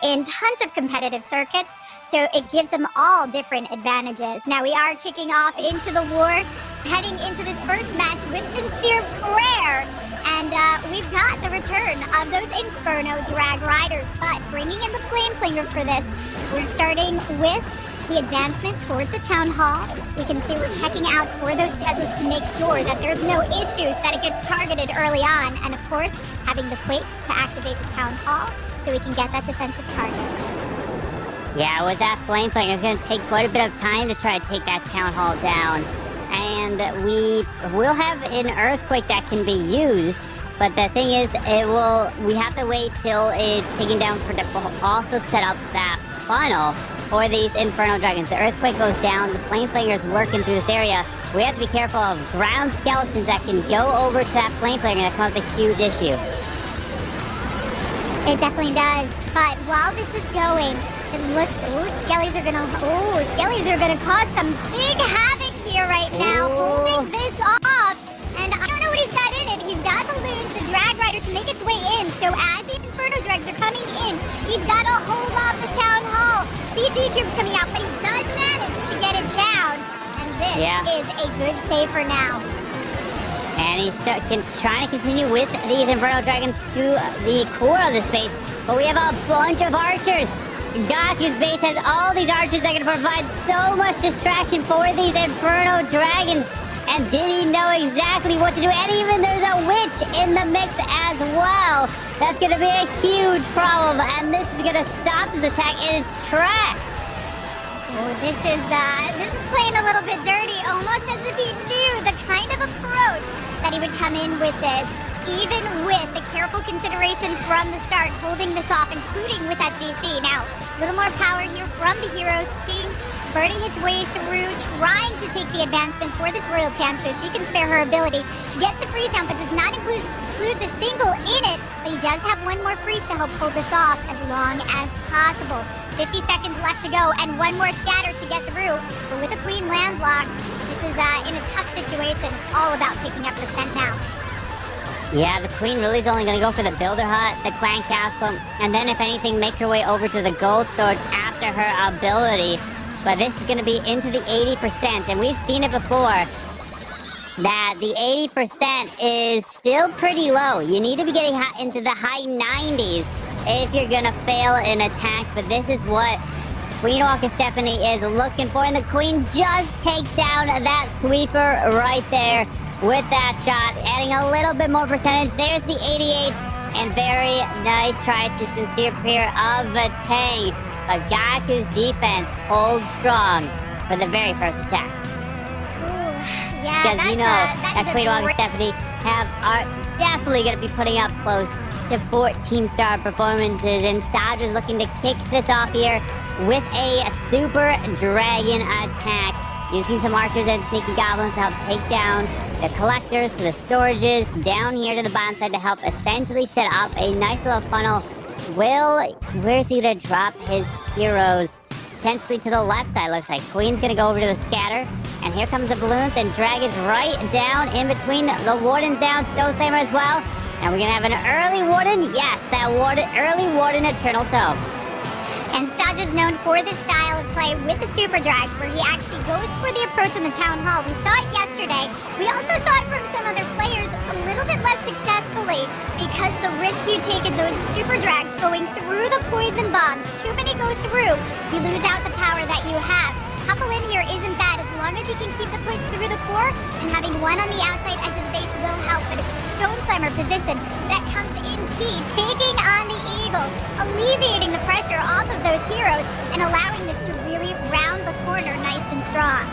in tons of competitive circuits, so it gives them all different advantages. Now we are kicking off into the war, heading into this first match with sincere prayer. And we've got the return of those Inferno Drag Riders, but bringing in the Flame Flinger for this, we're starting with the advancement towards the Town Hall. We can see we're checking out for those Teslas to make sure that there's no issues, that it gets targeted early on, and of course, having the Quake to activate the Town Hall so we can get that defensive target. Yeah, with that Flame Flinger, it's going to take quite a bit of time to try to take that Town Hall down. And we will have an Earthquake that can be used, but the thing is, we have to wait till it's taken down for to also set up that funnel for these Inferno Dragons. The Earthquake goes down, the Flame Flinger is working through this area. We have to be careful of ground skeletons that can go over to that Flame Flinger that cause a huge issue. It definitely does, but while this is going, it looks, Skellies are gonna cause some big havoc here right now, holding this off, and I don't know what he's got in it. He's got balloons, the Drag Rider to make its way in, so as the Inferno Drags are coming in, he's gotta hold off the Town Hall. CC troops coming out, but he does manage to get it down, and this is a good save for now. And he's trying to continue with these Inferno Dragons to the core of the space, but we have a bunch of archers. Gaku's base has all these archers that are going to provide so much distraction for these Inferno Dragons. And did he know exactly what to do? And even there's a witch in the mix as well. That's going to be a huge problem. And this is going to stop this attack in its tracks. Oh, this is playing a little bit dirty, almost as if he knew the kind of approach that he would come in with this. Even with the careful consideration from the start, holding this off, including with that CC. Now, a little more power here from the heroes. King burning his way through, trying to take the advancement for this Royal Champ so she can spare her ability. Gets the freeze down, but does not include the single in it. But he does have one more freeze to help hold this off as long as possible. 50 seconds left to go, and one more scatter to get through. But with the Queen landlocked, this is in a tough situation. It's all about picking up the scent now. Yeah, the Queen really is only going to go for the Builder Hut, the Clan Castle, and then if anything, make her way over to the Gold Storage after her ability. But this is going to be into the 80%, and we've seen it before, that the 80% is still pretty low. You need to be getting into the high 90s if you're going to fail an attack, but this is what Queen Walker Stephanie is looking for, and the Queen just takes down that sweeper right there with that shot, adding a little bit more percentage. There's the 88, and very nice try to sincere prayer of Vatang. But Gaku's defense holds strong for the very first attack. Ooh, yeah, because you know that Queen Walker Stephanie are definitely going to be putting up close to 14-star performances, and Stadra's looking to kick this off here with a Super Dragon attack. Using some archers and sneaky goblins to help take down the collectors to the storages down here to the bottom side to help essentially set up a nice little funnel. Where's he gonna drop his heroes? Potentially to the left side, looks like. Queen's gonna go over to the scatter, and here comes the balloons, and dragons right down in between. The Warden's down, Snow Slammer as well. And we're gonna have an early Warden. Yes, that early Warden Eternal Toe. And Stadra's known for this style of play with the Super Drags, where he actually goes for the approach in the Town Hall. We saw it yesterday. We also saw it from some other players a little bit less successfully, because the risk you take is those Super Drags going through the Poison Bomb. Too many go through, you lose out the power that you have. Couple in here isn't bad, as long as he can keep the push through the core, and having one on the outside edge of the base will help, but it's the Stone Slammer position that comes in key, taking on the Eagles, alleviating the pressure off of those heroes, and allowing this to really round the corner nice and strong.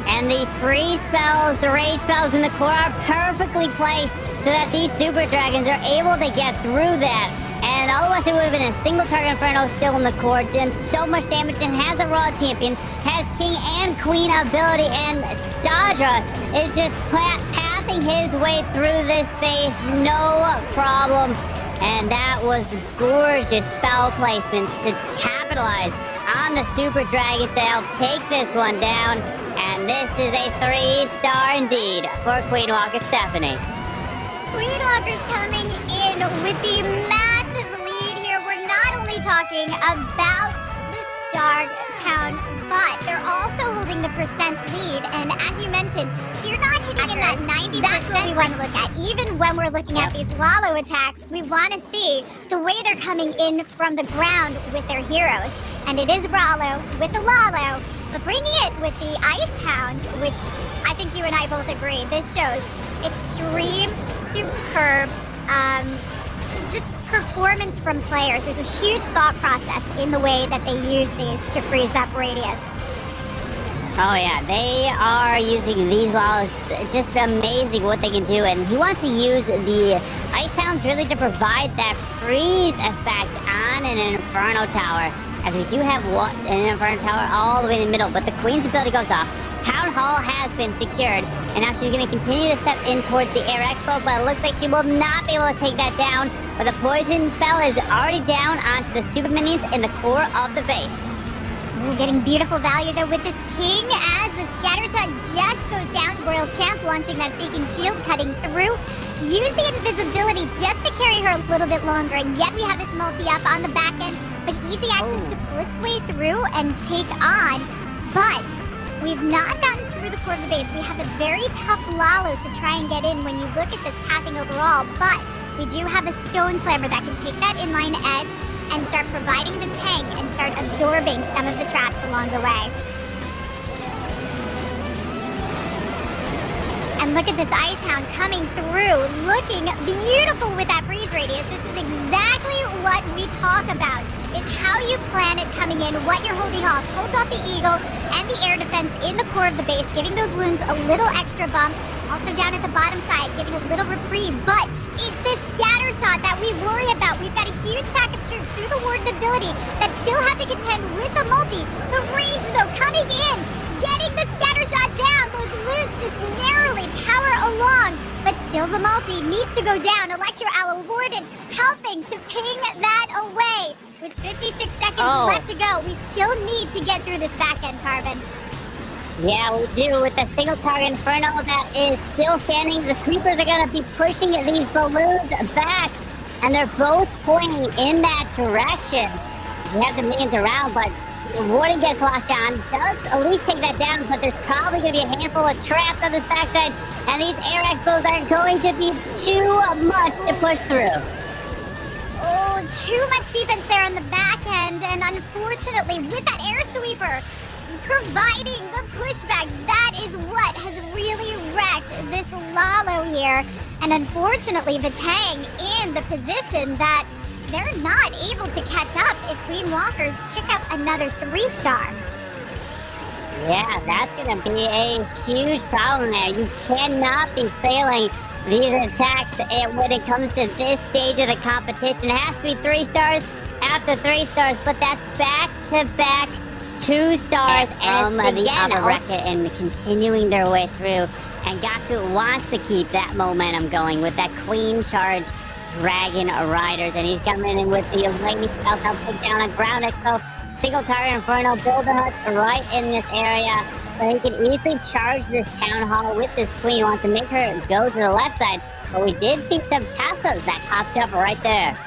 And the free spells, the rage spells in the core are perfectly placed so that these Super Dragons are able to get through that. And otherwise it would have been a single target Inferno still in the core, doing so much damage, and has a Raw Champion, has King and Queen ability, and Stadra is just pathing his way through this base, no problem. And that was gorgeous spell placements to capitalize on the Super Dragon to help take this one down. And this is a 3-star indeed for Queen Walker Stephanie. Queen Walker's coming in with the massive lead here. We're not only talking about the star count, but they're also holding the percent lead. And as you mentioned, if you're not hitting in that 90%, that's what we want to look at. Even when we're looking at these Lalo attacks, we want to see the way they're coming in from the ground with their heroes. And it is Rallo with the Lalo, but bringing it with the Ice Hounds, which I think you and I both agree, this shows extreme, superb, just performance from players. There's a huge thought process in the way that they use these to freeze up radius. Oh yeah, they are using these laws. Just amazing what they can do, and he wants to use the Ice Hounds really to provide that freeze effect on an Inferno Tower, as we do have an Inferno Tower all the way in the middle, but the Queen's ability goes off. Town Hall has been secured, and now she's going to continue to step in towards the Air Expo, but it looks like she will not be able to take that down. But the poison spell is already down onto the super minions in the core of the base. Ooh, getting beautiful value though with this King as the scatter shot just goes down. Royal Champ launching that Seeking Shield, cutting through. Use the invisibility just to carry her a little bit longer. And yes, we have this multi up on the back end, but easy access to pull its way through and take on. But we've not gotten through the core of the base. We have a very tough Lalo to try and get in when you look at this pathing overall, but we do have the Stone Slammer that can take that inline edge and start providing the tank and start absorbing some of the traps along the way. And look at this Ice Hound coming through, looking beautiful with that freeze radius. This is exactly what we talk about. It's how you plan it coming in, what you're holding off. Hold off the Eagle and the air defense in the core of the base, giving those loons a little extra bump. Also down at the bottom side, giving a little reprieve. But it's this scatter shot that we worry about. We've got a huge pack of troops through the Warden ability that still have to contend with the multi. The Rage, though, coming in, getting the scatter shot down. Those loons just narrowly power along. But still the multi needs to go down. Electro Owl Warden helping to ping that away. With 56 seconds left to go, we still need to get through this back end, Carbon. Yeah, we do. With the single target Inferno that is still standing, the sweepers are going to be pushing these balloons back, and they're both pointing in that direction. We have the minions around, but the Warden gets locked on, does at least take that down, but there's probably going to be a handful of traps on this backside, and these air expos are going to be too much to push through. Oh, too much defense there on the back end, and unfortunately, with that air sweeper providing the pushback, that is what has really wrecked this Lalo here. And unfortunately, Vatang in the position that they're not able to catch up if Queen Walkers pick up another 3-star. Yeah, that's going to be a huge problem there. You cannot be failing these attacks when it comes to this stage of the competition. It has to be 3 stars after 3 stars, but that's back-to-back 2 stars from the other Rekka and continuing their way through. And Gaku wants to keep that momentum going with that Queen Charge Dragon Riders, and he's coming in with the lightning spell to put down a ground expo, single target Inferno, builder huts right in this area. But he can easily charge this Town Hall with this Queen. He wants to make her go to the left side, but we did see some Teslas that popped up right there.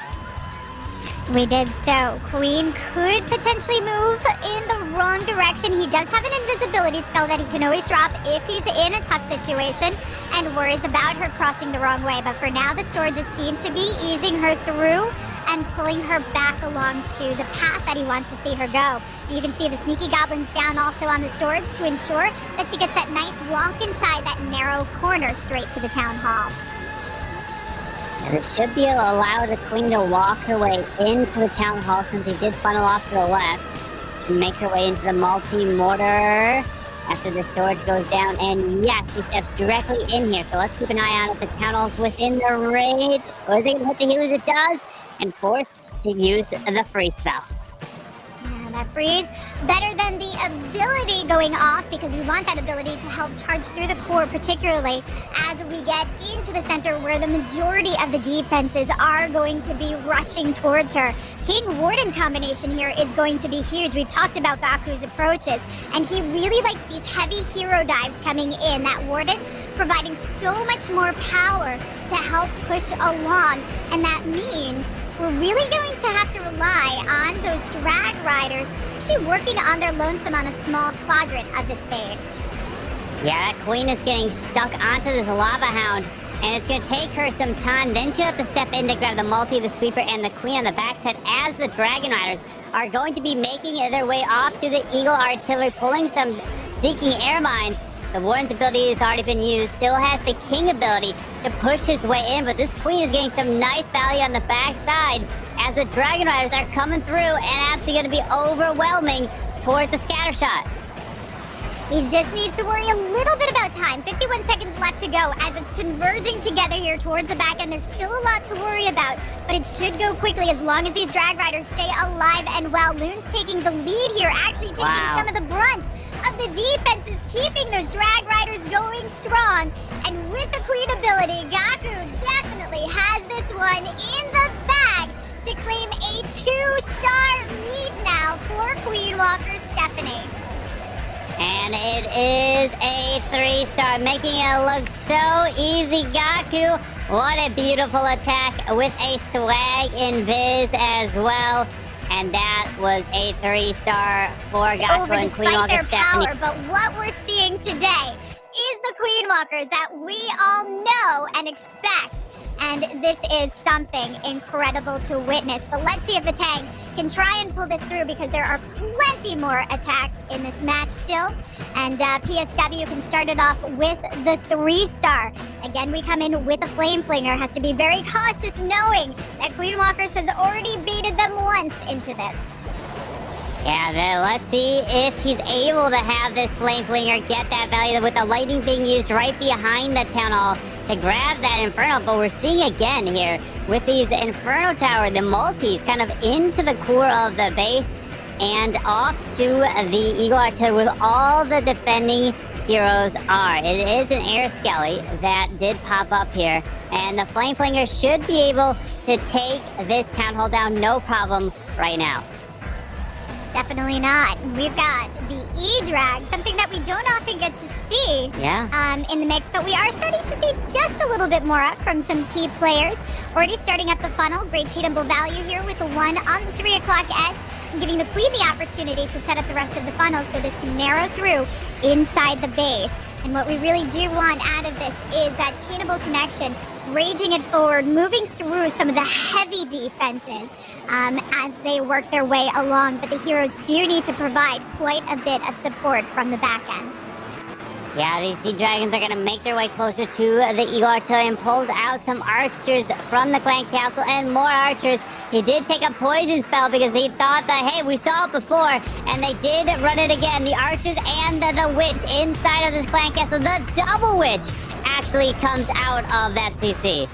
We did so. Queen could potentially move in the wrong direction. He does have an invisibility spell that he can always drop if he's in a tough situation and worries about her crossing the wrong way. But for now, the sword just seemed to be easing her through and pulling her back along to the path that he wants to see her go. You can see the sneaky goblins down also on the storage to ensure that she gets that nice walk inside that narrow corner straight to the Town Hall. And it should be allow the Queen to walk her way into the Town Hall, since he did funnel off to the left and make her way into the multi-mortar after the storage goes down. And yes, she steps directly in here, so let's keep an eye on if the Town Hall's within the range. Or is it going to hit the healers? It does, and forced to use the freeze spell. That freeze, better than the ability going off, because we want that ability to help charge through the core, particularly as we get into the center where the majority of the defenses are going to be rushing towards her. King Warden combination here is going to be huge. We've talked about Gaku's approaches, and he really likes these heavy hero dives coming in. That Warden providing so much more power to help push along, and that means we're really going to have to rely and those drag riders actually working on their lonesome on a small quadrant of the space. Yeah, that queen is getting stuck onto this lava hound, and it's going to take her some time. Then she'll have to step in to grab the multi, the sweeper, and the queen on the backside as the dragon riders are going to be making their way off to the eagle artillery, pulling some seeking air mines. The warden's ability has already been used, still has the king ability to push his way in, but this queen is getting some nice value on the backside as the dragon riders are coming through and actually going to be overwhelming towards the scatter shot. He just needs to worry a little bit about time. 51 seconds left to go as it's converging together here towards the back end. There's still a lot to worry about, but it should go quickly as long as these drag riders stay alive and well. Loon's taking the lead here, actually taking some of the brunt of the defenses, keeping those drag riders going strong. And with the queen ability, Gaku definitely has this one in the bag to claim a 2-star lead now for Queen Walker Stephanie. And it is a 3-star, making it look so easy. Gaku, what a beautiful attack with a swag invis as well. And that was a 3-star for Gaku and Queen Walker Stephanie. Power, but what we're seeing today is the Queen Walkers that we all know and expect. And this is something incredible to witness. But let's see if Vatang can try and pull this through, because there are plenty more attacks in this match still. And PSW can start it off with the 3-star. Again, we come in with a Flame Flinger. Has to be very cautious, knowing that Queen Walkers has already baited them once into this. Yeah, then let's see if he's able to have this Flame Flinger get that value with the lightning being used right behind the Town Hall to grab that Inferno. But we're seeing again here with these Inferno Tower, the multis kind of into the core of the base and off to the Eagle Artillery with all the defending heroes are. It is an Air Skelly that did pop up here, and the Flame Flinger should be able to take this Town Hall down no problem right now. Definitely not. We've got the E-Drag, something that we don't often get to see in the mix, but we are starting to see just a little bit more up from some key players. Already starting up the funnel. Great cheatable value here with the 1 on the 3 o'clock edge, and giving the queen the opportunity to set up the rest of the funnel so this can narrow through inside the base. And what we really do want out of this is that chainable connection, raging it forward, moving through some of the heavy defenses as they work their way along. But the heroes do need to provide quite a bit of support from the back end. Yeah, these Sea Dragons are going to make their way closer to the Eagle Artillery and pulls out some archers from the Clan Castle and more archers. He did take a poison spell because he thought that, hey, we saw it before, and they did run it again. The archers and the witch inside of this Clan Castle. The double witch actually comes out of that CC.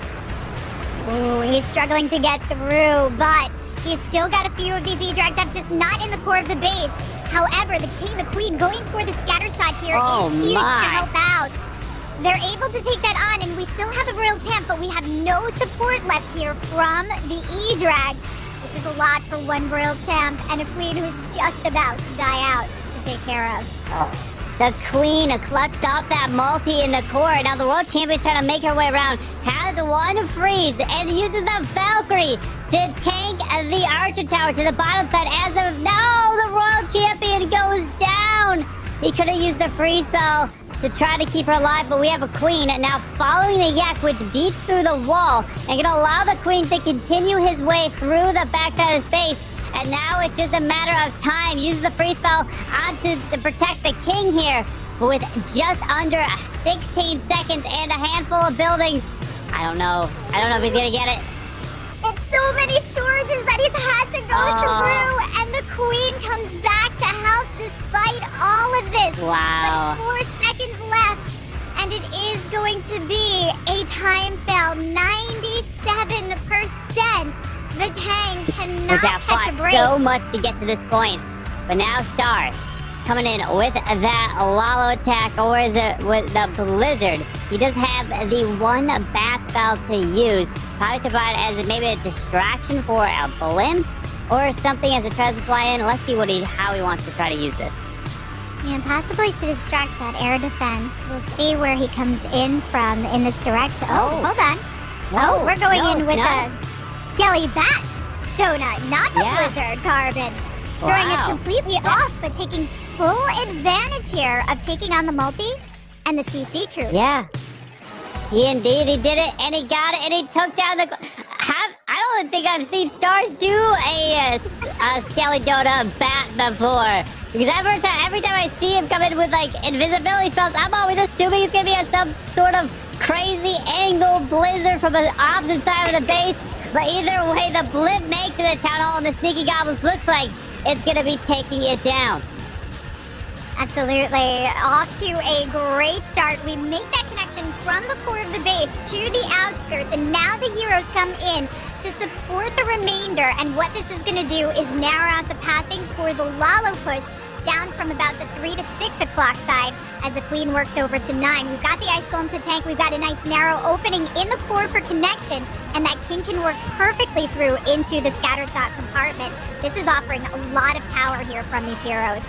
Ooh, he's struggling to get through, but he's still got a few of these E-Drags up, just not in the core of the base. However, the king, the queen, going for the scatter shot here is huge to help out. They're able to take that on, and we still have a royal champ, but we have no support left here from the E-Drags. This is a lot for one royal champ and a queen who's just about to die out to take care of. The queen clutched off that multi in the core. Now the world champion's trying to make her way around. Has one freeze and uses the Valkyrie to tank the archer tower to the bottom side. As of now, the royal champion goes down. He could have used the freeze spell to try to keep her alive, but we have a queen now following the yak, which beats through the wall and gonna allow the queen to continue his way through the backside of space. And now it's just a matter of time. Uses the free spell to protect the king here. But with just under 16 seconds and a handful of buildings, I don't know if he's gonna get it. It's so many storages that he's had to go through, and the queen comes back to help despite all of this. Wow. But 4 seconds left, and it is going to be a time fail. 97%. Vatang cannot catch a break. So much to get to this point, but now Stars coming in with that Lalo attack, or is it with the Blizzard? He does have the one bat spell to use, probably to provide as maybe a distraction for a blimp or something as it tries to fly in. Let's see how he wants to try to use this. Yeah, possibly to distract that air defense. We'll see where he comes in from in this direction. Oh, hold on. We're going in with a Skelly Bat. donut, not the blizzard, Carbon. Throwing us completely off, but taking full advantage here of taking on the multi and the CC troops. Yeah. He did it, and he got it, and he took down the... I don't think I've seen Stars do a Skelly Donut bat before. Because every time I see him come in with, like, invisibility spells, I'm always assuming it's gonna be some sort of crazy angle blizzard from the opposite side of the base. But either way, the blip makes it a Town Hall, and the Sneaky Goblins looks like it's gonna be taking it down. Absolutely. Off to a great start. We make that connection from the core of the base to the outskirts, and now the heroes come in to support the remainder. And what this is going to do is narrow out the pathing for the Lalo push down from about the 3 to 6 o'clock side as the Queen works over to 9. We've got the Ice Golem to tank. We've got a nice narrow opening in the core for connection, and that King can work perfectly through into the Scattershot compartment. This is offering a lot of power here from these heroes.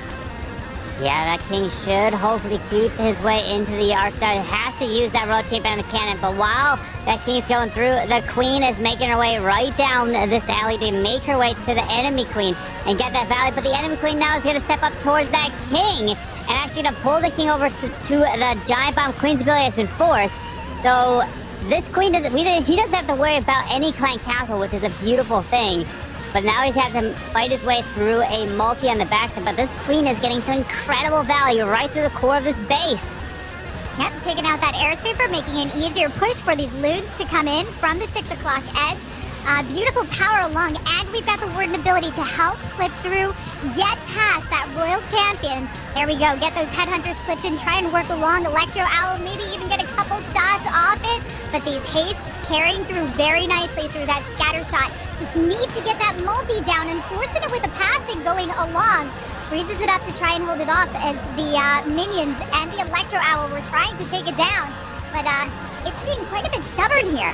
Yeah, that King should hopefully keep his way into the Archstar. He has to use that Road Champion on the cannon, but while that King's going through, the Queen is making her way right down this alley to make her way to the enemy Queen and get that valley. But the enemy Queen now is going to step up towards that King and actually going to pull the King over to the Giant Bomb. Queen's ability has been forced. So this Queen he doesn't have to worry about any Clan Castle, which is a beautiful thing. But now he's had to fight his way through a multi on the backside. But this Queen is getting some incredible value right through the core of this base. Yep, taking out that air sweeper, making an easier push for these loons to come in from the 6 o'clock edge. Beautiful power along, and we've got the Warden ability to help clip through, get past that Royal Champion. There we go, get those Headhunters clipped in, try and work along. Electro Owl, maybe even get a couple shots off it. But these hastes carrying through very nicely through that scatter shot. Just need to get that multi down. Unfortunate with the passing going along. Freezes it up to try and hold it off as the minions and the Electro Owl were trying to take it down. But it's being quite a bit stubborn here.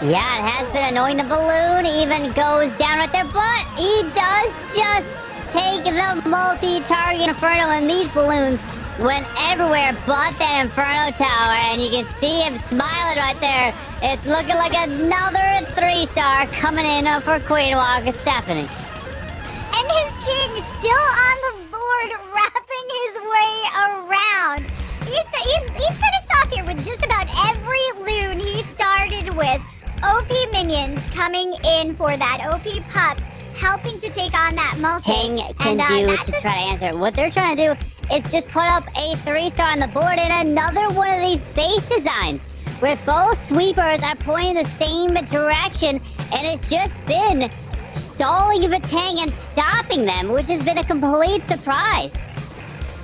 Yeah, it has been annoying. The balloon even goes down right there, but he does just take the multi-target Inferno, and these balloons went everywhere but that Inferno Tower, and you can see him smiling right there. It's looking like another 3-star coming in for Queen Walker Stephanie. And his King still on the board, wrapping his way around. He finished off here with just about every loon he started with. OP minions coming in for that. OP pups helping to take on that multi. King can do to try to answer it. What they're trying to do is just put up a 3-star on the board in another one of these base designs where both sweepers are pointing the same direction, and it's just been stalling Vatang and stopping them, which has been a complete surprise.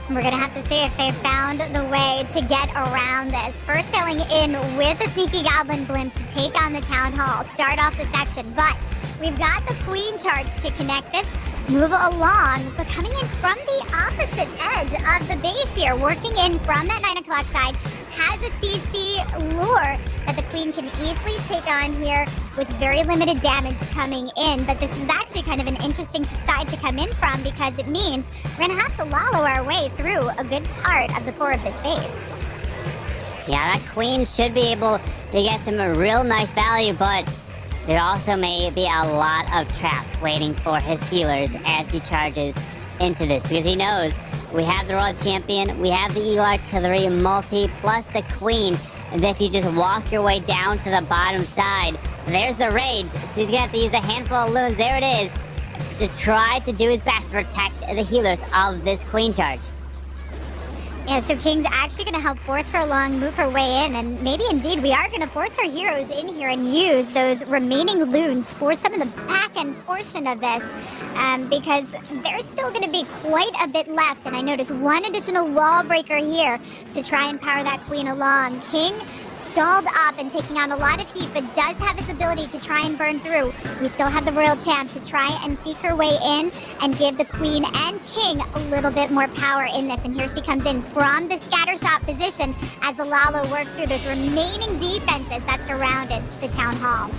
We're going to have to see if they've found the way to get around this. First sailing in with a Sneaky Goblin Blimp to take on the Town Hall. Start off the section, but we've got the Queen charge to connect this, move along, but coming in from the opposite edge of the base here, working in from that 9 o'clock side, has a CC lure that the Queen can easily take on here with very limited damage coming in. But this is actually kind of an interesting side to come in from because it means we're going to have to lollo our way through a good part of the core of this base. Yeah, that Queen should be able to get some real nice value, but there also may be a lot of traps waiting for his healers as he charges into this, because he knows we have the Royal Champion, we have the Eagle Artillery multi, plus the Queen, and if you just walk your way down to the bottom side, there's the Rage, so he's gonna have to use a handful of loons, there it is, to try to do his best to protect the healers of this Queen charge. Yeah, so King's actually going to help force her along, move her way in, and maybe indeed we are going to force our heroes in here and use those remaining loons for some of the back-end portion of this, because there's still going to be quite a bit left, and I noticed one additional wall breaker here to try and power that Queen along. King stalled up and taking on a lot of heat, but does have his ability to try and burn through. We still have the Royal Champ to try and seek her way in and give the Queen and King a little bit more power in this. And here she comes in from the scattershot position as the Lalo works through those remaining defenses that surrounded the Town Hall.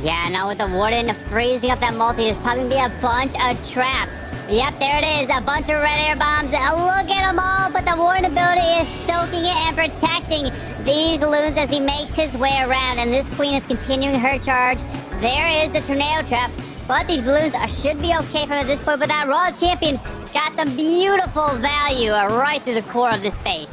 Yeah, now with the Warden freezing up that multi, there's probably gonna be a bunch of traps. Yep, there it is, a bunch of red air bombs. Look at them all, but the Warden ability is soaking it and protecting these loons as he makes his way around. And this Queen is continuing her charge there is the tornado trap. But these balloons should be okay from this point. But that Royal Champion got some beautiful value right through the core of this base.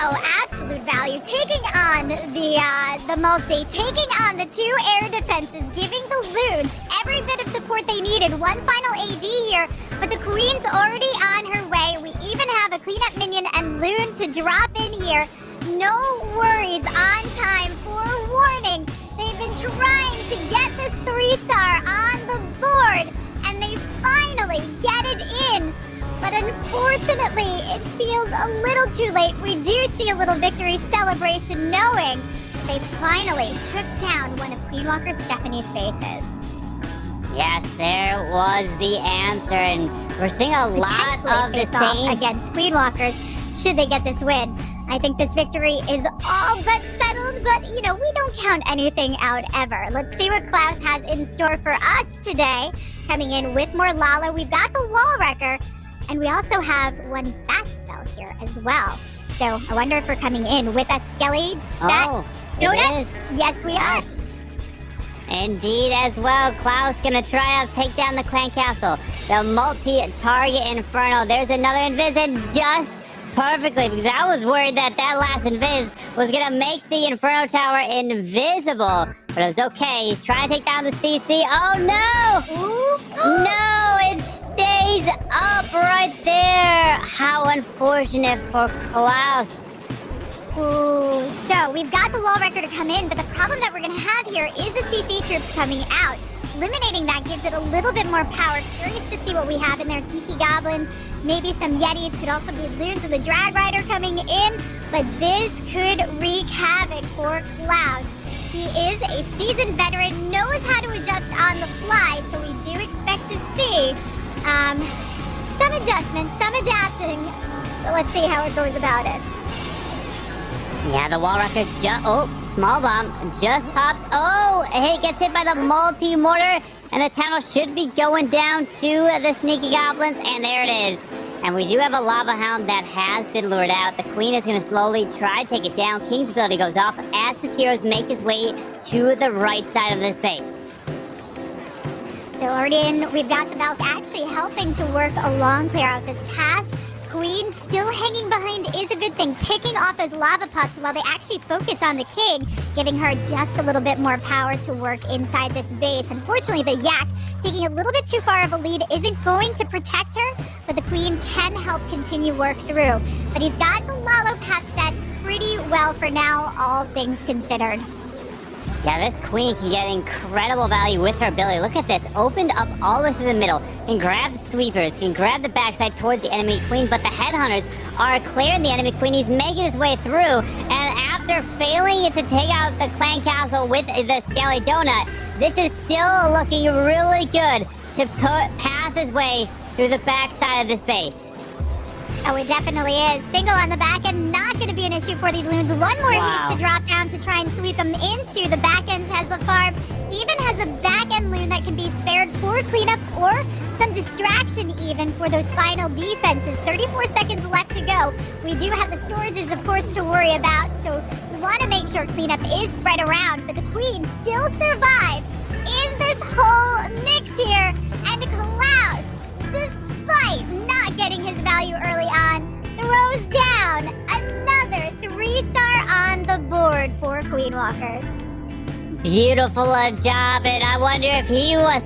Oh, absolute value. Taking on the multi, taking on the 2 air defenses, giving the loons every bit of support they needed. One final AD here, but the queen's already on her way. We even have a cleanup minion and loon to drop in here. No worries, on time. Forewarning, they've been trying to get this 3-star on the board, and they finally get it in. But unfortunately, it feels a little too late. We do see a little victory celebration knowing they finally took down one of Queen Walker Stephanie's bases. Yes, there was the answer, and we're seeing a lot of the same against Queen Walkers should they get this win. I think this victory is all but settled, but, you know, we don't count anything out ever. Let's see what Klaus has in store for us today. Coming in with more Lala, we've got the wall wrecker, and we also have one bat spell here as well. So I wonder if we're coming in with that Skelly, that donut? Yes, we are. Indeed as well. Klaus gonna try to take down the clan castle. The multi-target inferno. There's another invis and just perfectly, because I was worried that last invis was gonna make the inferno tower invisible. But it was okay. He's trying to take down the CC. Oh no! Ooh. No, it stays up right there. How unfortunate for Klaus. Ooh, so we've got the wall wrecker to come in, but the problem that we're going to have here is the CC troops coming out. Eliminating that gives it a little bit more power. Curious to see what we have in there. Sneaky goblins, maybe some yetis, could also be loons and the drag rider coming in. But this could wreak havoc for Klaus. He is a seasoned veteran, knows how to adjust on the fly, so we do expect to see some adjustments, some adapting. But let's see how it goes about it. Yeah, the wall wrecker small bomb just pops. Oh, he gets hit by the multi-mortar, and the tunnel should be going down to the sneaky goblins, and there it is. And we do have a lava hound that has been lured out. The queen is going to slowly try to take it down. King's ability goes off as his heroes make his way to the right side of this base. So already in, we've got the Valk actually helping to work along, clear out this pass. Queen still hanging behind is a good thing, picking off those lava pups while they actually focus on the king, giving her just a little bit more power to work inside this base. Unfortunately, the yak taking a little bit too far of a lead isn't going to protect her, but the queen can help continue work through. But he's got the Lalo path set pretty well for now, all things considered. Yeah, this queen can get incredible value with her ability. Look at this, opened up all the way through the middle, can grab the sweepers, can grab the backside towards the enemy queen, but the headhunters are clearing the enemy queen. He's making his way through, and after failing to take out the clan castle with the Skelly Donut, this is still looking really good to path his way through the backside of this base. Oh, it definitely is. Single on the back end, not going to be an issue for these loons. One more haste to drop down to try and sweep them into the back ends. Has the farm, even has a back end loon that can be spared for cleanup or some distraction even for those final defenses. 34 seconds left to go. We do have the storages, of course, to worry about, so we want to make sure cleanup is spread around, but the queen still survives in this whole mix here, and Klaus, despite not getting his value early on, throws down another 3-star on the board for Queen Walkers. Beautiful job, and I wonder if he was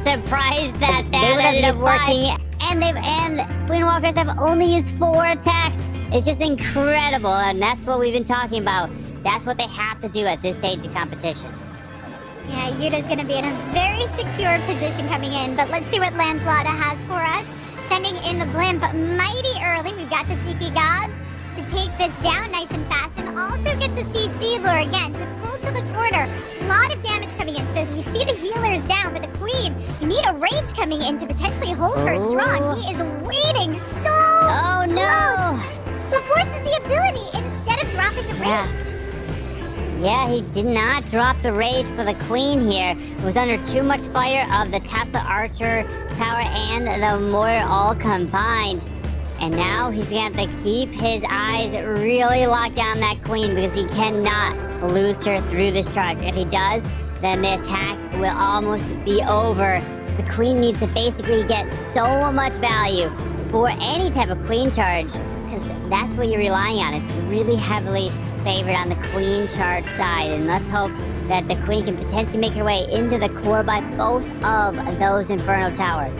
surprised that ended up working. And Queen Walkers have only used 4 attacks. It's just incredible, and that's what we've been talking about. That's what they have to do at this stage of competition. Yeah, Yuta's going to be in a very secure position coming in, but let's see what Lancelot has for us. Sending in the blimp mighty early. We've got the Sneaky Gobs to take this down nice and fast, and also gets the CC lure again to pull to the corner. A lot of damage coming in, so we see the healers down, but the queen, you need a rage coming in to potentially hold her strong. He is waiting so close, but forces the ability instead of dropping the rage. Yeah, he did not drop the rage for the queen here. It was under too much fire of the Tesla Archer Tower and the mortar all combined. And now he's going to have to keep his eyes really locked down that queen because he cannot lose her through this charge. If he does, then the attack will almost be over. The queen needs to basically get so much value for any type of queen charge, because that's what you're relying on. It's really heavily favored on the queen charge side, and let's hope that the queen can potentially make her way into the core by both of those Inferno towers.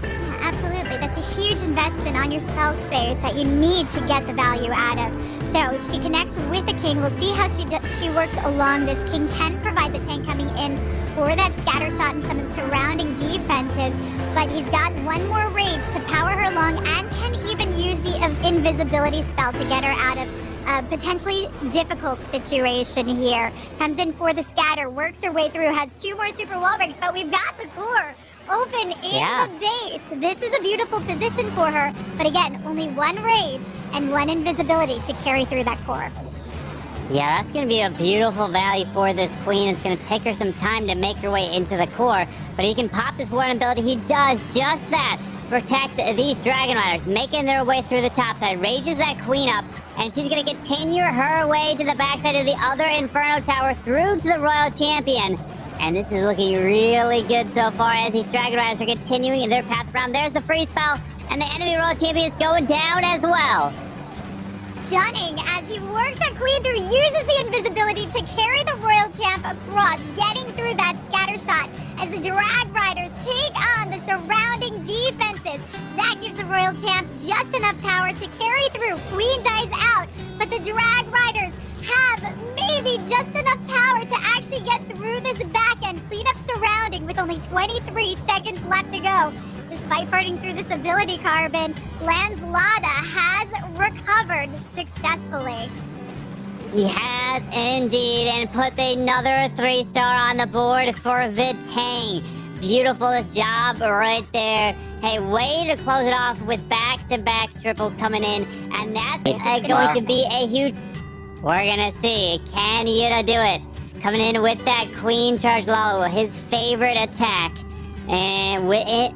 Yeah, absolutely. That's a huge investment on your spell space that you need to get the value out of. So she connects with the king. We'll see how she works along this. King can provide the tank coming in for that scatter shot and some of the surrounding defenses, but he's got one more rage to power her along and can even use the invisibility spell to get her out of a potentially difficult situation here. Comes in for the scatter, works her way through, has 2 more super wall breaks, but we've got the core open in the base. This is a beautiful position for her, but again, only 1 rage and 1 invisibility to carry through that core. Yeah, that's going to be a beautiful value for this queen. It's going to take her some time to make her way into the core, but he can pop this warden ability. He does just that. Protects these Dragon Riders, making their way through the top side, rages that queen up, and she's going to continue her way to the backside of the other Inferno Tower through to the Royal Champion. And this is looking really good so far as these Dragon Riders are continuing their path around. There's the free spell, and the enemy Royal Champion is going down as well. Stunning as he works that queen through, uses the invisibility to carry the Royal Champ across, getting through that scatter shot as the Drag Riders take on the surrounding defenses. That gives the Royal Champ just enough power to carry through. Queen dies out, but the Drag Riders have maybe just enough power to actually get through this back end, clean up surrounding with only 23 seconds left to go. Despite burning through this ability, Carbon, Lanslada has recovered successfully. He has indeed, and put another 3-star on the board for Vatang. Beautiful job right there. Hey, way to close it off with back-to-back triples coming in, and that's going to be a huge... We're gonna see. Can Yuta do it? Coming in with that Queen Charge Low, his favorite attack. And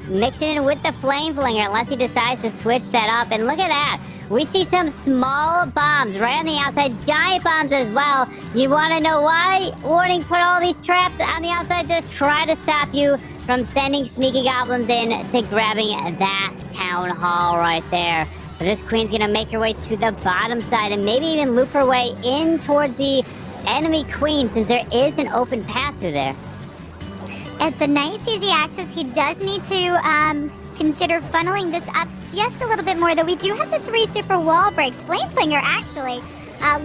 mixing it with the Flame Flinger, unless he decides to switch that up. And look at that. We see some small bombs right on the outside, giant bombs as well. You want to know why? Warning, put all these traps on the outside to try to stop you from sending sneaky goblins in to grabbing that town hall right there. But this queen's going to make her way to the bottom side and maybe even loop her way in towards the enemy queen, since there is an open path through there. It's a nice, easy access. He does need to consider funneling this up just a little bit more, though we do have the 3 super wall breaks. Flame Flinger, actually,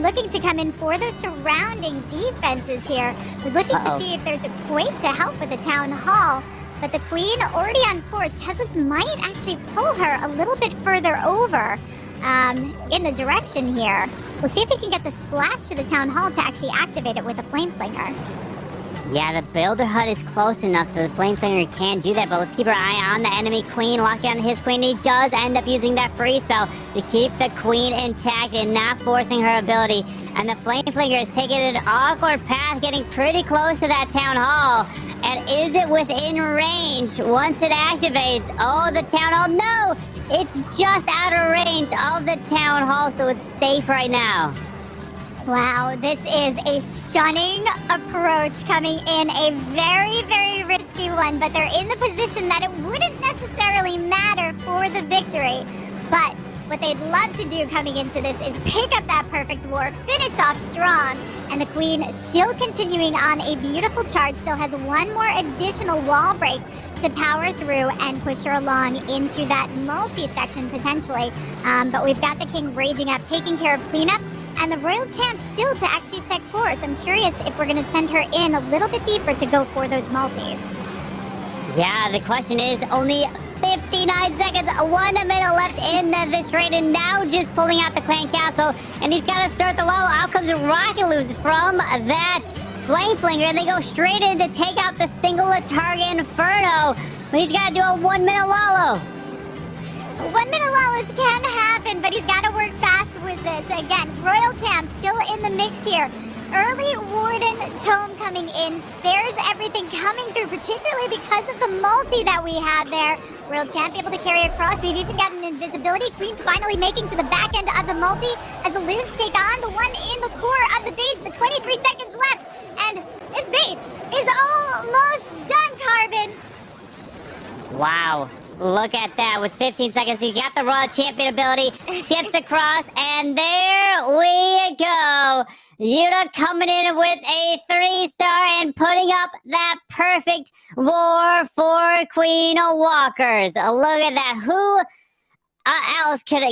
looking to come in for those surrounding defenses here. Was looking to see if there's a quake to help with the town hall, but the queen already on course. Tessus might actually pull her a little bit further over in the direction here. We'll see if we can get the splash to the town hall to actually activate it with a Flame Flinger. Yeah, the Builder Hut is close enough so the Flame Flinger can do that, but let's keep our eye on the enemy queen, locking on his queen. He does end up using that free spell to keep the queen intact and not forcing her ability. And the Flame Flinger is taking an awkward path, getting pretty close to that town hall. And is it within range once it activates? Oh, the town hall, no! It's just out of range of the town hall, so it's safe right now. Wow, this is a stunning approach coming in, a very, very risky one, but they're in the position that it wouldn't necessarily matter for the victory. But what they'd love to do coming into this is pick up that perfect war, finish off strong, and the queen still continuing on a beautiful charge, still has 1 more additional wall break to power through and push her along into that multi-section potentially. But we've got the king raging up, taking care of cleanup, and the Royal Champ still to actually set course. I'm curious if we're going to send her in a little bit deeper to go for those multis. Yeah, the question is only 59 seconds, 1 minute left in this raid, and now just pulling out the clan castle, and he's got to start the low. Out comes Rocket Loops from that Flame Flinger, and they go straight in to take out the single target Inferno, but he's got to do a 1 minute Lalo. 1 minute Lalas can happen, but he's got to work fast with this. Again, Royal Champ still in the mix here. Early Warden Tome coming in, spares everything coming through, particularly because of the multi that we had there. Royal Champ able to carry across. We've even got an invisibility. Queen's finally making to the back end of the multi as the loons take on the one in the core of the base, but 23 seconds left. And This base is almost done, Carbon. Wow. Look at that. With 15 seconds, he got the Royal Champion ability, skips across, and there we go. Yuta coming in with a 3-star and putting up that perfect war for Queen Walkers. Look at that. Who else could